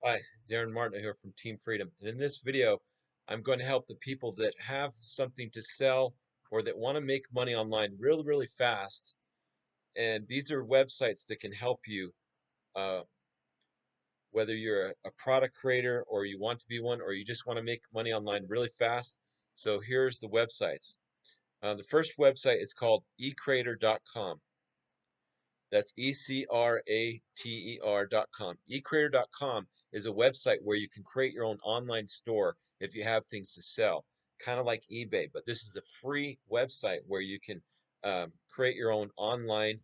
Hi, Darren Martin here from Team Freedom. And in this video, I'm going to help the people that have something to sell or that want to make money online really, really fast. And these are websites that can help you, uh, whether you're a product creator or you want to be one or you just want to make money online really fast. So here's the websites. The first website is called ecreator.com. That's ecrater.com. Ecreator.com is a website where you can create your own online store if you have things to sell, kind of like eBay. But this is a free website where you can create your own online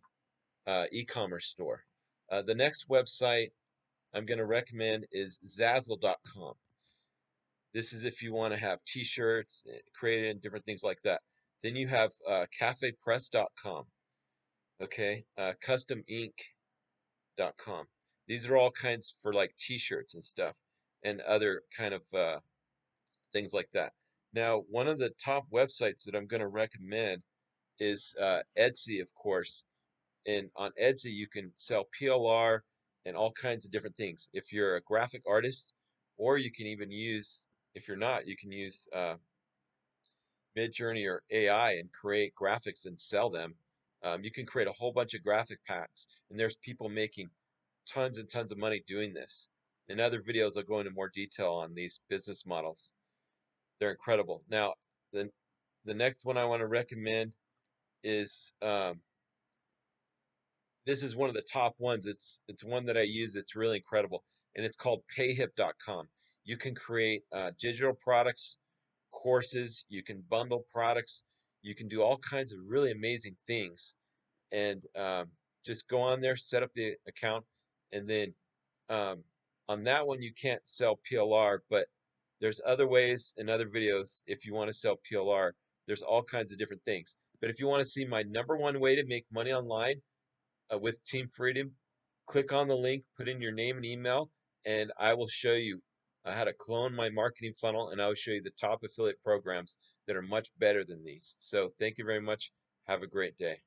e-commerce store. The next website I'm going to recommend is Zazzle.com. This is if you want to have t-shirts created and different things like that. Then you have cafepress.com. Okay, custom ink.com. These are all kinds for like t-shirts and stuff and other kind of things like that. Now, one of the top websites that I'm going to recommend is Etsy, of course. And on Etsy, you can sell PLR and all kinds of different things. If you're a graphic artist, or you can even use, if you're not, you can use Midjourney or AI and create graphics and sell them. You can create a whole bunch of graphic packs, and there's people making tons and tons of money doing this. In other videos, I'll go into more detail on these business models. They're incredible. Now, the next one I want to recommend is this is one of the top ones. It's one that I use. It's really incredible, and it's called payhip.com. You can create digital products, courses. You can bundle products. You can do all kinds of really amazing things. And just go on there, set up the account, and then um, on that one you can't sell PLR, but there's other ways in other videos if you want to sell PLR. There's all kinds of different things. But if you want to see my number one way to make money online with Team Freedom, click on the link, put in your name and email, and I will show you how to clone my marketing funnel, and I will show you the top affiliate programs that are much better than these. So thank you very much. Have a great day.